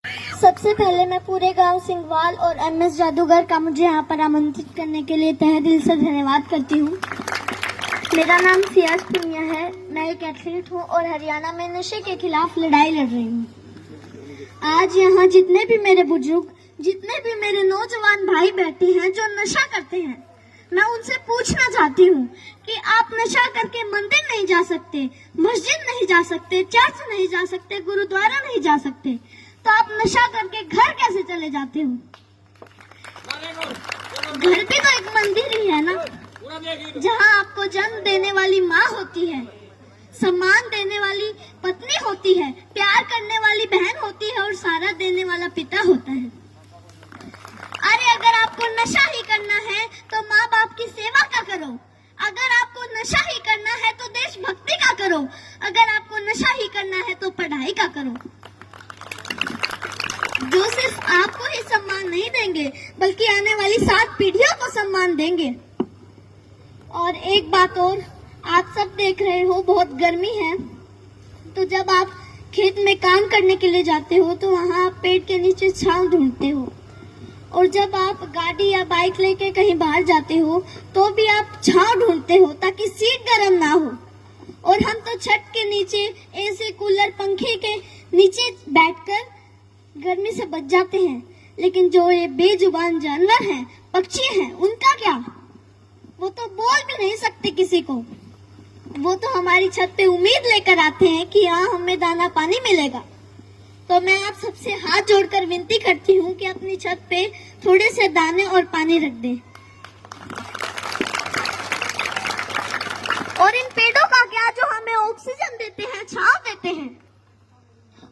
सबसे पहले मैं पूरे गांव सिंघवाल और एमएस जादूगर का मुझे यहाँ पर आमंत्रित करने के लिए तहे दिल से धन्यवाद करती हूँ। मेरा नाम सियाज पुनिया है। मैं एक एथलीट हूँ और हरियाणा में नशे के खिलाफ लड़ाई लड़ रही हूँ। आज यहाँ जितने भी मेरे बुजुर्ग, जितने भी मेरे नौजवान भाई बैठे हैं जो नशा करते हैं, मैं उनसे पूछना चाहती हूँ कि आप नशा करके मंदिर नहीं जा सकते, मस्जिद नहीं जा सकते, चर्च नहीं जा सकते, गुरुद्वारा नहीं जा सकते, तो आप नशा करके घर कैसे चले जाते हो? घर भी तो एक मंदिर ही है ना, जहाँ आपको जन्म देने वाली माँ होती है, सम्मान देने वाली पत्नी होती है, प्यार करने वाली बहन होती है और सहारा देने वाला पिता होता है। अरे अगर आपको नशा ही करना है तो माँ बाप की सेवा का करो। अगर आपको नशा ही करना है तो देशभक्ति का करो। अगर आपको नशा ही करना है तो पढ़ाई का करो। जो सिर्फ आपको ही सम्मान नहीं देंगे बल्कि आने वाली 7 पीढ़ियों को सम्मान देंगे। और एक बात और, आप सब देख रहे हो बहुत गर्मी है, तो जब आप खेत में काम करने के लिए जाते हो तो वहाँ आप पेड़ के नीचे छांव ढूंढते हो, और जब आप गाड़ी या बाइक लेके कहीं बाहर जाते हो तो भी आप छांव ढूंढते हो ताकि सीट गर्म ना हो। और हम तो छत के नीचे एसी, कूलर, पंखे के नीचे बैठकर गर्मी से बच जाते हैं। लेकिन जो ये बेजुबान जानवर हैं, पक्षी हैं, उनका क्या? वो तो बोल भी नहीं सकते किसी को। वो तो हमारी छत पे उम्मीद लेकर आते हैं कि हाँ हमें दाना पानी मिलेगा। तो मैं आप सबसे हाथ जोड़कर विनती करती हूँ कि अपनी छत पे थोड़े से दाने और पानी रख दें। और इन पेड़ों का क्या जो हमें ऑक्सीजन देते हैं, छांव देते हैं।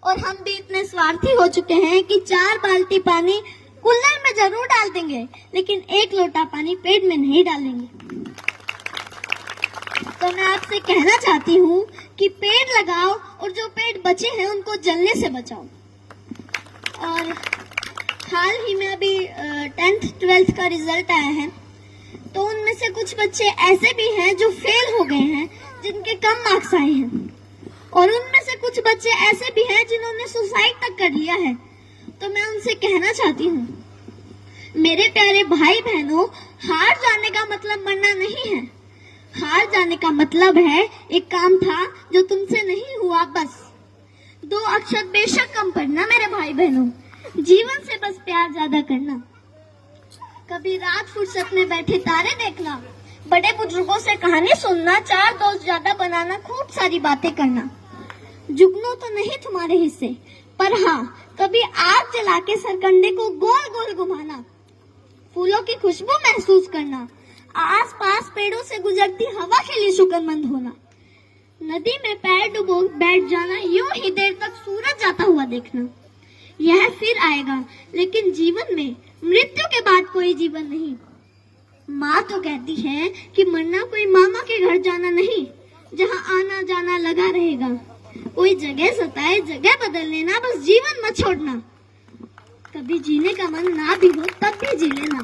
और हम भी इतने स्वार्थी हो चुके हैं कि 4 बाल्टी पानी कूलर में जरूर डाल देंगे, लेकिन 1 लोटा पानी पेड़ में नहीं डालेंगे। तो मैं आपसे कहना चाहती हूँ कि पेड़ लगाओ और जो पेड़ बचे हैं उनको जलने से बचाओ। और हाल ही में अभी 10th 12th का रिजल्ट आया है, तो उनमें से कुछ बच्चे ऐसे भी हैं जो फेल हो गए हैं, जिनके कम मार्क्स आए हैं, और उनमें से कुछ बच्चे ऐसे भी हैं जिन्होंने सुसाइड तक कर लिया है। तो मैं उनसे कहना चाहती हूँ, मेरे प्यारे भाई बहनों, हार जाने का मतलब मरना नहीं है। हार जाने का मतलब है एक काम था जो तुमसे नहीं हुआ, बस 2 अक्षर बेशक कम पढ़ना मेरे भाई बहनों। जीवन से बस प्यार ज्यादा करना, कभी रात फुर्सत में बैठे तारे देखना, बड़े बुजुर्गों से कहानी सुनना, 4 दोस्त ज्यादा बनाना, खूब सारी बातें करना। जुगनू तो नहीं तुम्हारे हिस्से, पर हाँ कभी आग जला के सरकंडे को गोल गोल घुमाना, फूलों की खुशबू महसूस करना, आसपास पेड़ों से गुजरती हवा के लिए शुक्रमंद होना, नदी में पैर डुबो बैठ जाना, यूं ही देर तक सूरज जाता हुआ देखना। यह फिर आएगा, लेकिन जीवन में मृत्यु के बाद कोई जीवन नहीं। माँ तो कहती है कि मरना कोई मामा के घर जाना नहीं, जहाँ आना जाना लगा रहेगा। कोई जगह सताए, जगह बदल लेना, बस जीवन मत छोड़ना। कभी जीने का मन ना भी हो तब भी जी लेना।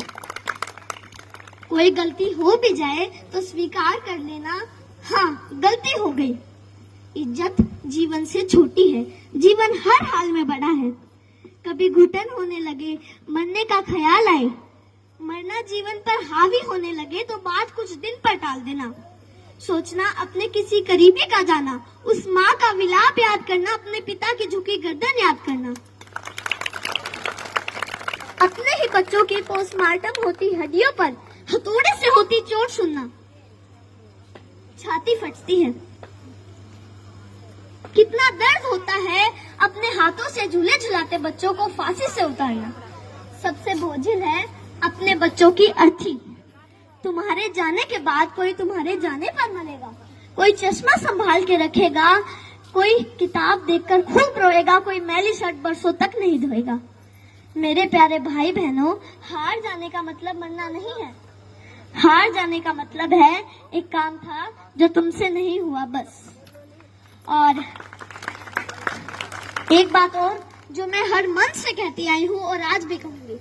कोई गलती हो भी जाए तो स्वीकार कर लेना, हाँ गलती हो गई। इज्जत जीवन से छोटी है, जीवन हर हाल में बड़ा है। कभी घुटन होने लगे, मरने का ख्याल आए, मरना जीवन पर हावी होने लगे तो बात कुछ दिन पर टाल देना। सोचना अपने किसी करीबी का जाना, उस माँ का विलाप याद करना, अपने पिता की झुकी गर्दन याद करना। अपने ही बच्चों की पोस्टमार्टम होती हड्डियों पर हथौड़े से होती चोट सुनना, छाती फटती है। कितना दर्द होता है अपने हाथों से झूले झुलाते बच्चों को फांसी से उतारना। सबसे बोझिल है अपने बच्चों की अर्थी। तुम्हारे जाने के बाद कोई तुम्हारे जाने पर मरेगा, कोई चश्मा संभाल के रखेगा, कोई किताब देखकर खूब रोएगा, कोई मैली शर्ट बरसों तक नहीं धोएगा। मेरे प्यारे भाई बहनों, हार जाने का मतलब मरना नहीं है। हार जाने का मतलब है एक काम था जो तुमसे नहीं हुआ, बस। और एक बात और जो मैं हर मन से कहती आई हूँ और आज भी कहूंगी,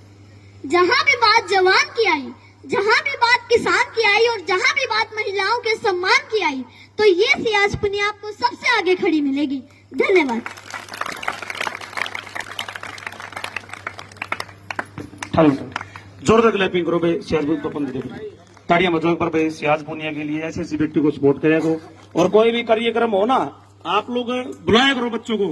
जहाँ भी बात जवान की आई, जहाँ भी बात किसान की आई और जहाँ भी बात महिलाओं के सम्मान की आई, तो ये सियाज पुनिया आपको सबसे आगे खड़ी मिलेगी। धन्यवाद। 18 मिनट जोरदार क्लैपिंग करो भाई सियाज पपन दे ताड़ियां बजाओ पर भाई सियाज पुनिया के लिए ऐसे ऐसे व्यक्ति को सपोर्ट करेगा। और कोई भी कार्यक्रम हो ना, आप लोग बुलाया करो बच्चों को।